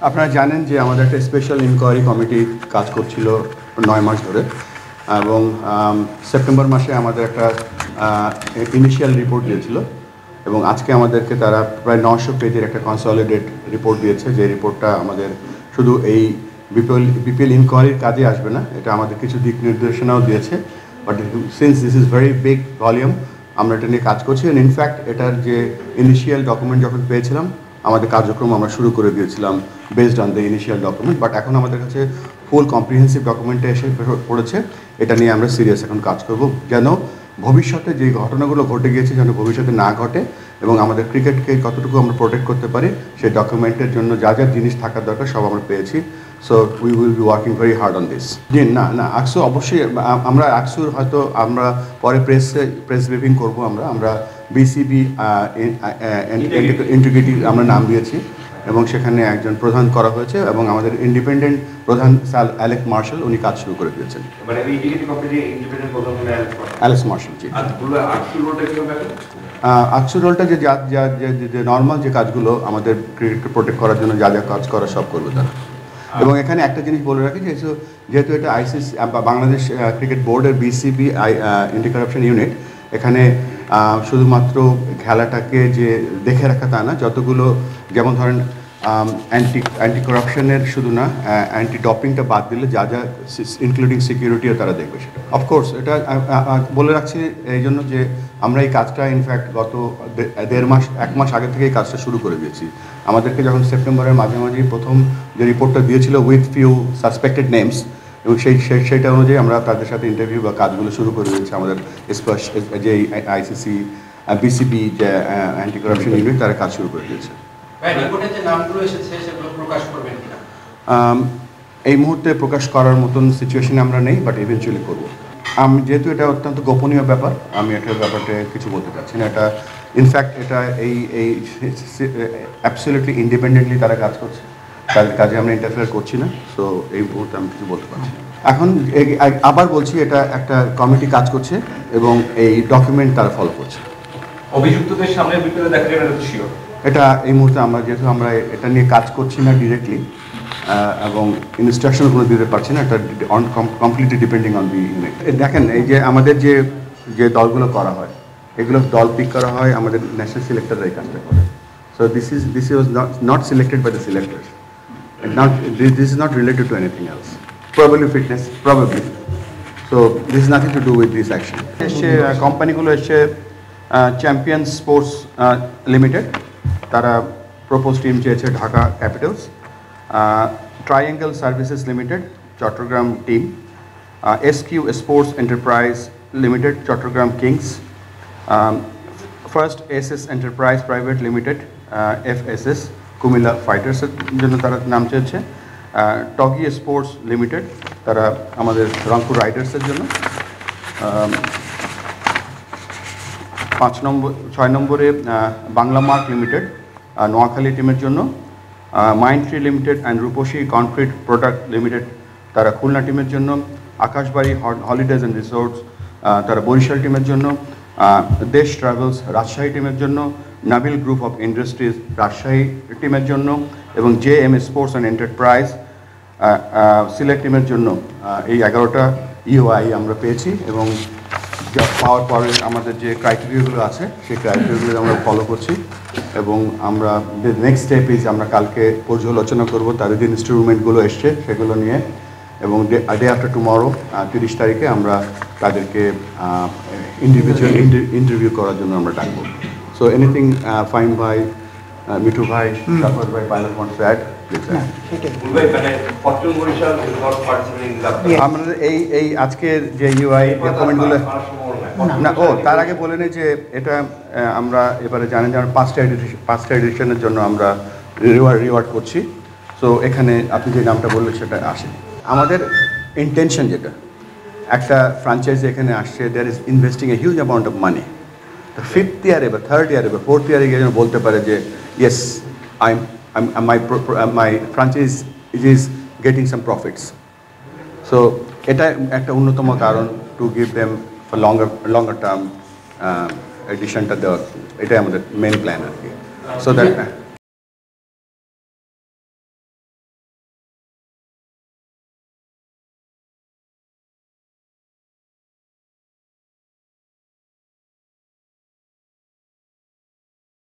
আপনারা জানেন যে আমাদের একটা স্পেশাল ইনকোয়ারি কমিটি কাজ করছিল 9 মাস ধরে, এবং সেপ্টেম্বর মাসে আমাদের একটা ইনিশিয়াল রিপোর্ট দিয়েছিল, এবং আজকে আমাদেরকে তারা প্রায় 900 পেজের একটা কনসলিডেট রিপোর্ট দিয়েছে। যে রিপোর্টটা আমাদের শুধু এই বিপিএল ইনকোয়ারির কাজে আসবে না, এটা আমাদের কিছু দিক নির্দেশনাও দিয়েছে। But since this is very big volume, আমরা এটা নিয়ে কাজ করছি। অ্যান্ড ইনফ্যাক্ট এটার যে ইনিশিয়াল ডকুমেন্ট যখন পেয়েছিলাম, আমাদের কার্যক্রম আমরা শুরু করে দিয়েছিলাম based on the initial document. But এখন আমাদের কাছে ফুল কম্প্রিহেন্সিভ ডকুমেন্টে এসে পড়েছে। এটা নিয়ে আমরা সিরিয়াস এখন কাজ করব, যেন ভবিষ্যতে যে ঘটনাগুলো ঘটে গিয়েছে যেন ভবিষ্যতে না ঘটে, এবং আমাদের ক্রিকেটকে কতটুকু আমরা প্রোটেক্ট করতে পারি সেই ডকুমেন্টের জন্য যা যা জিনিস থাকার দরকার সব আমরা পেয়েছি। So we will be working very hard on this. জি না আকসু অবশ্যই আমরা আকসুর হয়তো আমরা পরে প্রেস ব্রিফিং করবো। আমরা বিসিবি ইন্টিগ্রিটি আমরা নাম দিয়েছি, এবং সেখানে একজন প্রধান করা হয়েছে, এবং আমাদের ইন্ডিপেন্ডেন্ট প্রধান স্যার অ্যালেক্স মার্শাল উনি কাজ শুরু করে দিয়েছেন। অ্যালেক্স মার্শাল, জি। আকসুর রোলটা যে নর্মাল যে কাজগুলো আমাদের ক্রিকেটকে প্রোটেক্ট করার জন্য যা যা কাজ করা সব করবে তারা। এবং এখানে একটা জিনিস বলে রাখি, যেহেতু এটা আইসিসি বাংলাদেশ ক্রিকেট বোর্ডের বিসিবি অ্যান্টি কারাপশন ইউনিট, এখানে শুধুমাত্র খেলাটাকে যে দেখে রাখা তা না, যতগুলো যেমন ধরেন অ্যান্টি করাপশনের শুধু না, অ্যান্টি ডপিংটা বাদ দিলে যা যা ইনক্লুডিং সিকিউরিটিও তারা দেখবে সেটা। অফকোর্স এটা বলে রাখছি এই জন্য যে আমরা এই কাজটা ইনফ্যাক্ট গত 1 মাস আগে থেকে এই কাজটা শুরু করে দিয়েছি। আমাদেরকে যখন সেপ্টেম্বরের মাঝামাঝি প্রথম যে রিপোর্টটা দিয়েছিল উইথ ফিউ সাসপেক্টেড নেমস, এবং সেইটা অনুযায়ী আমরা তাদের সাথে ইন্টারভিউ বা কাজগুলো শুরু করে দিয়েছি। আমাদের যে আইসিসি বিসিবি যে অ্যান্টি কারাপশন ইউনিট তারা কাজ শুরু করে দিয়েছে। এই মুহূর্তে প্রকাশ করার মতন সিচুয়েশনে আমরা নেই, বাট ইভেনচুয়ালি করবো। আমি যেহেতু এটা অত্যন্ত গোপনীয় ব্যাপার, আমি এটার ব্যাপারটা কিছু বলতে চাচ্ছি না। এটা ইনফ্যাক্ট এটা এই অ্যাবসলিউটলি ইন্ডিপেন্ডেন্টলি তারা কাজ করছে, তাদের কাজে আমরা ইন্টারফেয়ার করছি না। সো এই মুহূর্তে আমি কিছু বলতে পারছি না। এখন আবার বলছি, এটা একটা কমিটি কাজ করছে এবং এই ডকুমেন্ট তারা ফলো করছে। অভিযুক্তদের সামনে বিপদে দেখা যাবে না, শিওর এটা এই মুহূর্তে যেহেতু আমরা এটা নিয়ে কাজ করছি না ডিরেক্টলি, এবং ইনস্ট্রাকশন কোনো দিতে পারছি না, এটা completely depending on the unit. দেখেন, এই যে আমাদের যে দলগুলো করা হয়, এগুলো দল পিক করা হয়, আমাদের ন্যাশনাল সিলেক্টররা এই কাজটা করে। So this was not selected by the selectors, this is not related to anything else. Probably fitness, probably. So this is nothing to do with this action. এসছে কোম্পানিগুলো এসছে চ্যাম্পিয়ন স্পোর্টস লিমিটেড, তারা propose team চেয়েছে Dhaka capitals. Triangle services limited, Chattogram team. SQ sports enterprise limited, Chattogram kings. First SS enterprise private limited, FSS, Comilla ফাইটার্সের জন্য তারা নাম চেয়েছে। টগি স্পোর্টস লিমিটেড, তারা আমাদের রংপুর রাইডার্সের জন্য। 6 নম্বরে বাংলা মার্ক লিমিটেড, নোয়াখালী টিমের জন্য। Mindtree limited and Rupshi concrete product limited, তারা খুলনা টিমের জন্য। আকাশবাড়ি হলিডেজ অ্যান্ড রিসোর্টস, তারা বরিশাল টিমের জন্য। দেশ ট্রাভেলস রাজশাহী টিমের জন্য। Nabil group of industries Rajshahi টিমের জন্য, এবং JM sports and enterprise Sylhet টিমের জন্য। এই 11টা EOI আমরা পেয়েছি, এবং পাওয়ার পরে আমাদের যে ক্রাইটেরিয়াগুলো আছে সেই ক্রাইটেরিয়াগুলো আমরা ফলো করছি, এবং আমরা নেক্সট স্টেপ ইজ আমরা কালকে পর্যালোচনা করব তাদের যে ইনস্ট্রুমেন্টগুলো এসছে সেগুলো নিয়ে, এবং ডে আফটার টুমরো 30 তারিখে আমরা তাদেরকে ইন্ডিভিজুয়াল ইন্টারভিউ করার জন্য আমরা ডাকবো। So anything fine by Mitu bhai, Shafar bhai, pilot wants to add? আমাদের এই আজকের যে UI ডকুমেন্টগুলো না, তার আগে বলে নেই যে এটা আমরা এবারে জানেন যে আমরা 5টা এডিশনের জন্য আমরা রিওয়ার্ড করছি। সো এখানে আপনি যে নামটা বললেন সেটা আসে। আমাদের ইন্টেনশন যেটা, একটা ফ্র্যাঞ্চাইজি এখানে আসছে, there is investing a huge amount of money. The 5th year বা 3rd year বা 4th year যেন বলতে পারে যে yes, my franchise is getting some profits. So এটা একটা অন্যতম কারণ to give them for longer term additionটা দেওয়ার, এটাই আমাদের মেন প্ল্যান আর কি। So that